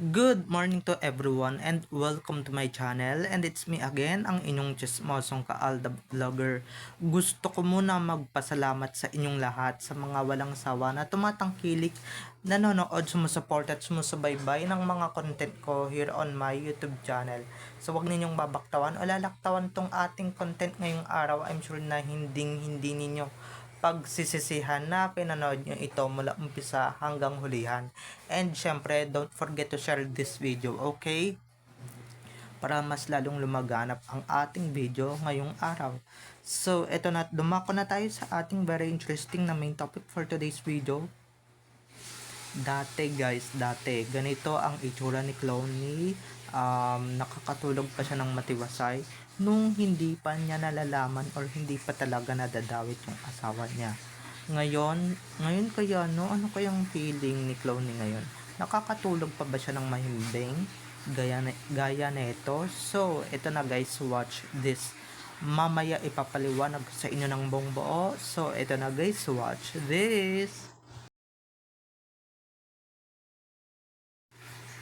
Good morning to everyone and welcome to my channel, and it's me again, ang inyong chismosong Kaalda Vlogger. Gusto ko muna magpasalamat sa inyong lahat sa mga walang sawa na tumatangkilik, nanonood, sumusuport at sumusubaybay ng mga content ko here on my YouTube channel. So wag ninyong babaktawan o lalaktawan tong ating content ngayong araw. I'm sure na hindi ninyo pagsisisihan na pinanood nyo ito mula umpisa hanggang hulihan. And syempre, don't forget to share this video, okay? Para mas lalong lumaganap ang ating video ngayong araw. So, eto na, dumako na tayo sa ating very interesting na main topic for today's video. Dati, ganito ang itsura ni Clowny. Nakakatulog pa siya ng matiwasay nung hindi pa niya nalalaman or hindi pa talaga nadadawit yung asawa niya. Ngayon kaya no, ano kayang feeling ni Clowny ngayon? Nakakatulog pa ba siya ng mahimbing? Gaya na ito. So, ito na guys, watch this. Mamaya ipapaliwanag sa inyo ng buong buo. So, ito na guys, watch this.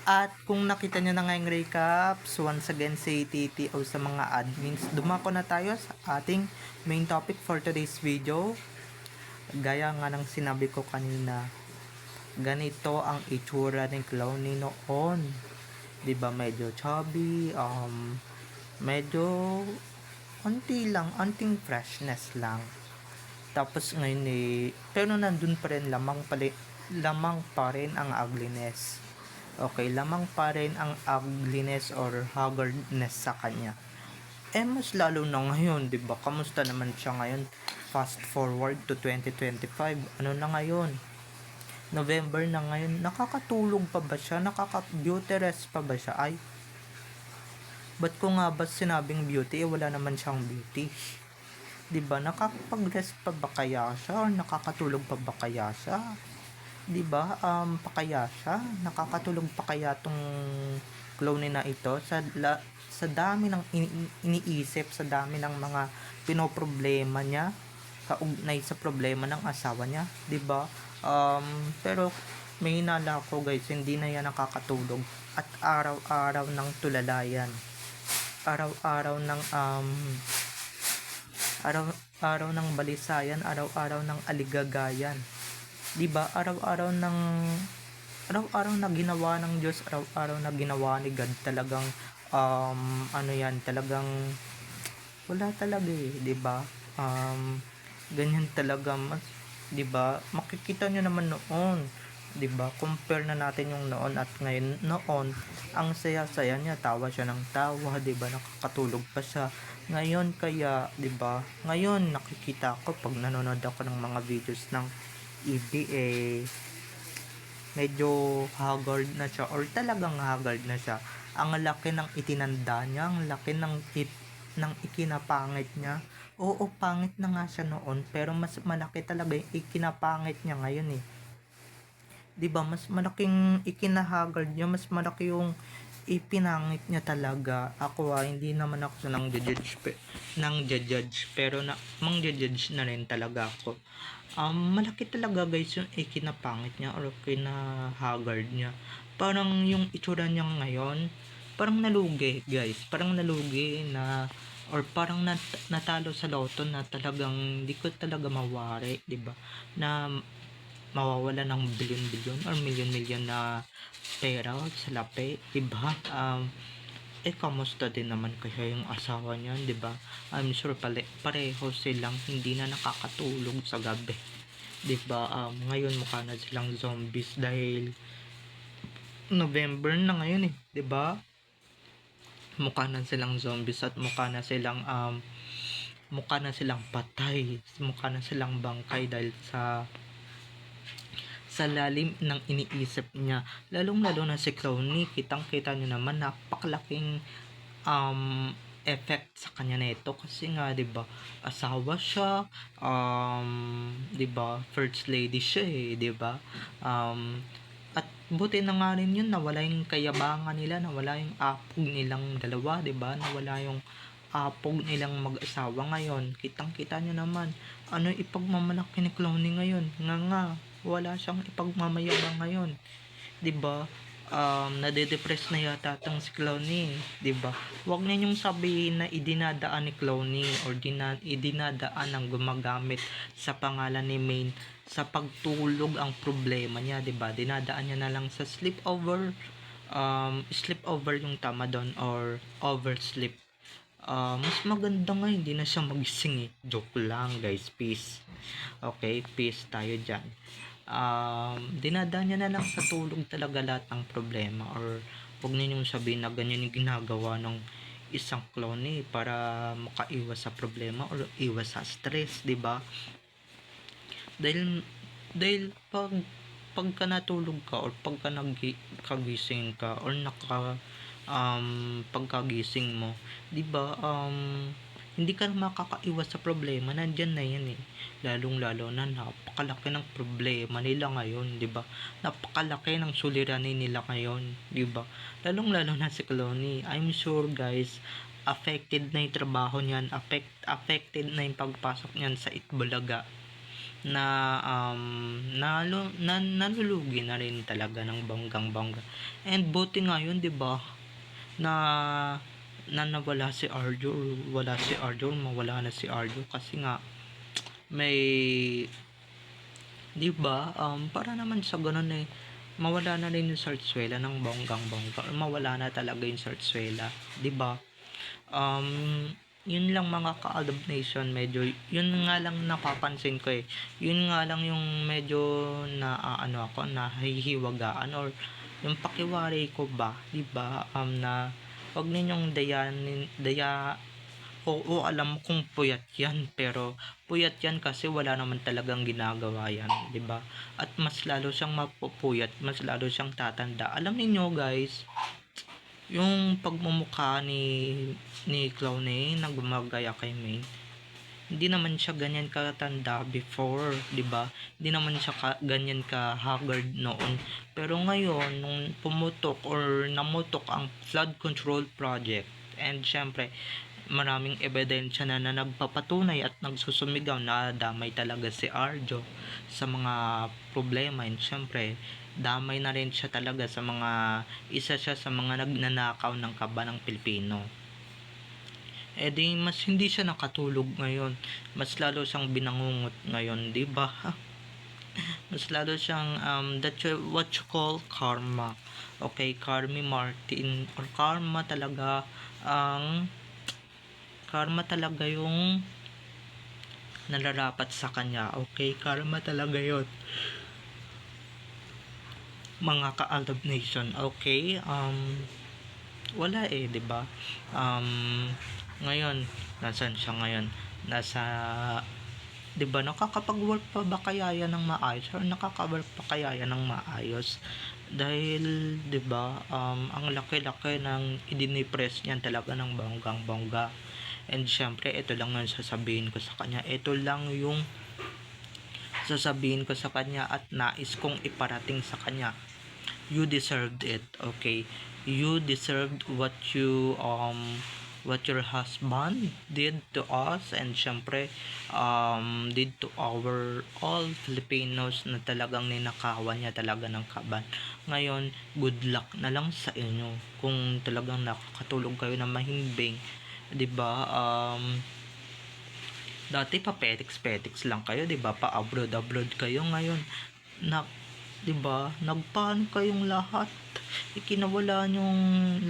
At kung nakita nyo na nga yung recaps, once again say TTO sa mga admins, dumako na tayo sa ating main topic for today's video. Gaya nga ng sinabi ko kanina, ganito ang itsura ng Clowny noon. Diba medyo chubby, medyo anting freshness lang. Tapos ngayon pero nandun pa rin, lamang pa rin ang ugliness. Okay, lamang pa rin ang ugliness or haggardness sa kanya. Mas lalo na ngayon, 'di ba? Kamusta naman siya ngayon? Fast forward to 2025. Ano na ngayon? November na ngayon. Nakakatulog pa ba siya? Beauty rest pa ba siya? Ay, ba't ko nga ba sinabing beauty? Wala naman siyang beauty. 'Di ba? Nakakapag-rest pa ba kaya siya? Or nakakatulog pa ba kaya siya? 'Di ba? Pa kaya siya? Nakakatulog pa kaya tong Clowny na ito sa dami ng iniisip, sa dami ng mga pinoproblema niya kaugnay sa problema ng asawa niya, 'di ba? Pero may hinala ko guys, hindi na yan nakakatulog at araw-araw ng tulalayan. Araw-araw ng araw-araw ng balisayan, araw-araw ng aligagayan. 'Di ba? Araw-araw na ginawa ng Diyos, araw-araw na ginawa ni God, talagang ano yan, talagang wala talaga 'di ba? Ganyan talaga, 'di ba? Makikita nyo naman noon, 'di ba? Compare na natin yung noon at ngayon. Noon, ang saya-saya niya, tawa siya ng tawa, 'di ba? Nakakatulog pa siya. Ngayon kaya, 'di ba? Ngayon nakikita ko pag nanonood ako ng mga videos ng EBA, medyo haggard na siya or talagang haggard na siya. Ang laki ng itinanda niya, ang laki ng ikinapangit niya. Oo, pangit na nga siya noon, pero mas malaki talaga yung ikinapangit niya ngayon eh. 'Di ba? Mas malaking ikinahagard niya, mas malaki yung ipinangit niya talaga. Ako hindi naman ako sa judge pero mang-judge na rin talaga ako. Malaki talaga guys yung ikinapangit niya or kinahagard niya. Parang yung itsura niya ngayon, parang nalugi guys. Parang nalugi na or parang natalo sa loto na talagang di ko talaga mawari, 'di ba? Na mawawala ng bilyon-bilyon or milyon-milyon na pera sa lapi, 'di ba? Kamusta din naman kaya yung asawa niya, 'di ba? I'm sure pareho silang hindi na nakakatulog sa gabi. 'Di ba? Ngayon mukha na silang zombies dahil November na ngayon 'di ba? Mukha na silang zombies at mukha na silang patay, mukha na silang bangkay dahil sa lalim ng iniisip niya. Lalong-lalo na si Clowny, kitang-kita niyo naman napakalaking effect sa kanya nito kasi nga 'di ba, asawa siya, 'di ba, first lady siya 'di ba? At buti na nga rin yun, nawala yung kayabangan nila, nawala yung apog nilang dalawa, 'di ba? Nawala yung apog nilang mag-asawa ngayon. Kitang-kita niyo naman ano ipagmamalaki ni Clowny ngayon. Nga wala siyang ipagmamayabang ngayon, 'di ba? nade-depress na yata tong si Clowny, 'di ba? Huwag ninyong sabihin na idinadaan ni Clowny or idinadaan ng gumagamit sa pangalan ni Main sa pagtulog ang problema niya, 'di ba? Dinadaan niya na lang sa sleepover yung tama doon or oversleep. Mas maganda nga hindi na siya magising eh. Joke lang guys, peace. Okay, peace tayo dyan. Dinadaan niya na lang sa tulog talaga lahat ng problema or huwag ninyong sabihin na ganyan yung ginagawa ng isang clown eh para makaiwas sa problema or iwas sa stress, 'di ba? Dahil pagka natulog ka or pagka kagising ka or pagkagising mo, 'di ba? Hindi ka makakaiwas sa problema, nandiyan na yan eh. Lalong-lalo na napakalaki ng problema nila ngayon, 'di ba? Napakalaki ng suliranin nila ngayon, 'di ba? Lalong-lalo na si Clowny. I'm sure guys, affected na yung trabaho niyan, affected na yung pagpasok niyan sa Itbulaga na nalulugi na rin talaga ng banggang-bangga. And buti ngayon, 'di ba? Na nawala si Arjo, mawala na si Arjo kasi nga may, 'di ba? Para naman sa ganun eh mawala na rin yung Sarsuela ng bonggang-bongga or mawala na talaga yung Sarsuela, 'di ba? Yun lang mga ka-Alab Nation, medyo yun nga lang napapansin ko eh. Yun nga lang yung medyo na ako nahihiwagaan or yung pakiwari ko ba, 'di ba? Na wag ninyong oo, alam kong puyat yan, pero puyat yan kasi wala naman talagang ginagawa yan, 'di ba? At mas lalo siyang mapupuyat, mas lalo siyang tatanda. Alam niyo guys, yung pagmumukha ni Clowny na gumagaya kay May, hindi naman siya ganyan katanda before, 'di ba? Hindi naman siya ganyan ka haggard noon. Pero ngayon nung pumutok or namutok ang flood control project, and syempre maraming ebidensya na nagpapatunay at nagsusumigaw na damay talaga si Arjo sa mga problema, and syempre damay na rin siya talaga sa isa siya sa mga nagnanakaw ng kaba ng Pilipino. Di mas hindi siya nakatulog ngayon, mas lalo siyang binangungot ngayon, di ba? Mas lalo siyang that's what you call karma. Okay, Carmi Martin or karma talaga yung nararapat sa kanya. Okay, karma talaga yon mga ka-Alab Nation. Okay, wala eh, 'di ba? Ngayon nasaan siya ngayon? Nasa, 'di ba, nakakapag-work pa ba kaya yan ng maayos or nakaka-work pa kaya yan ng maayos? Dahil 'di ba, ang laki-laki ng idinipress niyan talaga ng bonggang-bongga. And syempre ito lang yung sasabihin ko sa kanya. Ito lang yung sasabihin ko sa kanya at nais kong iparating sa kanya. You deserved it, okay? You deserved what your husband did to us, and syempre did to our all Filipinos na talagang ninakawan niya talaga ng kaban. Ngayon, good luck na lang sa inyo kung talagang nakakatulog kayo na mahimbing, 'di ba? Dati pa petiks lang kayo, 'di ba? Pa abroad kayo, ngayon 'di ba? Nagpaano kayong lahat? Ikinawala yung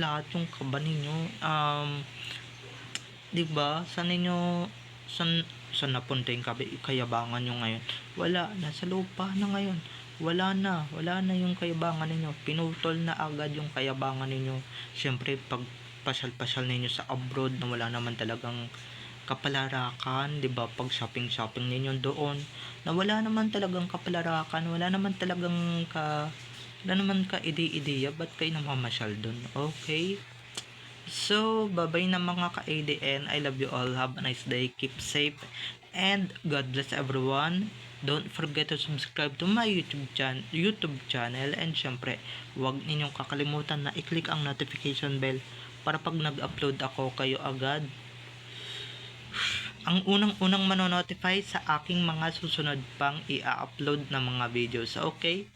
lahat yung kaba ninyo. 'Di ba? Saan napunta yung kayabangan nyo ngayon? Wala, nasa lupa na ngayon. Wala na yung kayabangan ninyo. Pinutol na agad yung kayabangan ninyo. Syempre pag pasyal ninyo sa abroad na wala naman talagang kapalarakan, 'di ba? Pag shopping ninyo doon na wala naman talagang kapalarakan, wala naman ka ideya, ba't kayo namamasyal doon? Okay? So, bye-bye na mga ka-ADN. I love you all. Have a nice day. Keep safe. And God bless everyone. Don't forget to subscribe to my YouTube channel. And syempre, huwag ninyong kakalimutan na i-click ang notification bell para pag nag-upload ako, kayo agad ang unang manonotify sa aking mga susunod pang i-upload na mga videos. Okay?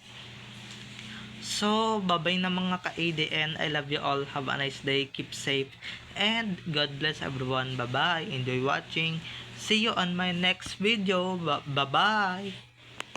So, bye-bye na mga ka-ADN. I love you all. Have a nice day. Keep safe. And God bless everyone. Bye-bye. Enjoy watching. See you on my next video. Bye-bye.